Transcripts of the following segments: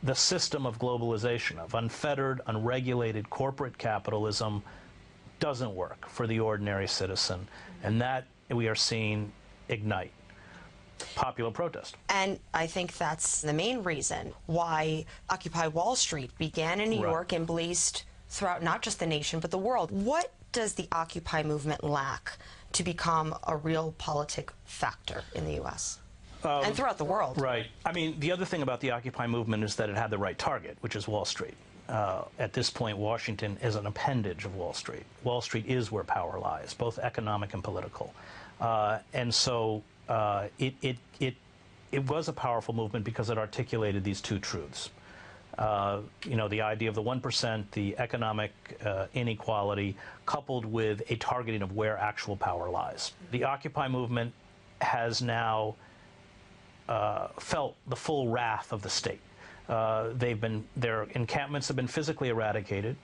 the system of globalization, of unfettered, unregulated corporate capitalism, doesn't work for the ordinary citizen, and that we are seeing ignite popular protest. And I think that's the main reason why Occupy Wall Street began in New York and blazed throughout not just the nation, but the world. What does the Occupy movement lack to become a real politic factor in the U.S.? And throughout the world? Right. I mean, the other thing about the Occupy movement is that it had the right target, which is Wall Street. At this point, Washington is an appendage of Wall Street. Wall Street is where power lies, both economic and political. And so it was a powerful movement because it articulated these two truths. You know, the idea of the 1%, the economic inequality, coupled with a targeting of where actual power lies. The Occupy movement has now felt the full wrath of the state. Their encampments have been physically eradicated.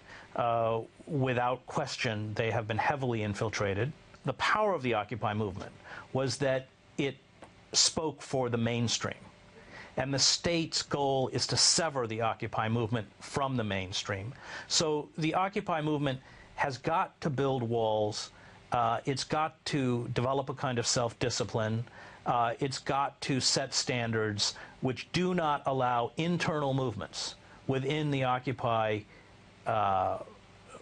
Without question, they have been heavily infiltrated. The power of the Occupy movement was that it spoke for the mainstream. And the state's goal is to sever the Occupy movement from the mainstream. So the Occupy movement has got to build walls. It's got to develop a kind of self-discipline. It's got to set standards which do not allow internal movements within the Occupy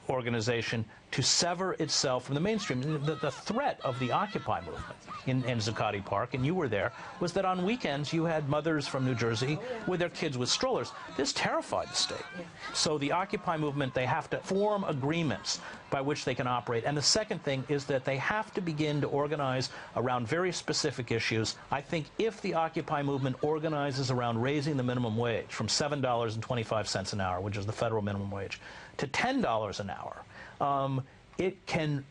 organization to sever itself from the mainstream. The threat of the Occupy movement in Zuccotti Park, and you were there, was that on weekends you had mothers from New Jersey with their kids with strollers. This terrified the state. So the Occupy movement, they have to form agreements by which they can operate. And the second thing is that they have to begin to organize around very specific issues. I think if the Occupy movement organizes around raising the minimum wage from $7.25 an hour, which is the federal minimum wage, to $10 an hour, it can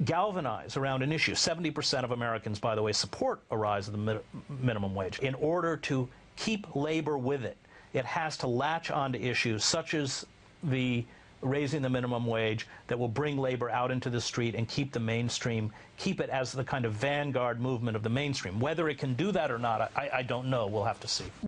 galvanize around an issue. 70% of Americans, by the way, support a rise of the minimum wage. In order to keep labor with it, it has to latch onto issues such as the raising the minimum wage that will bring labor out into the street and keep the mainstream, keep it as the kind of vanguard movement of the mainstream. Whether it can do that or not, I don't know. We'll have to see.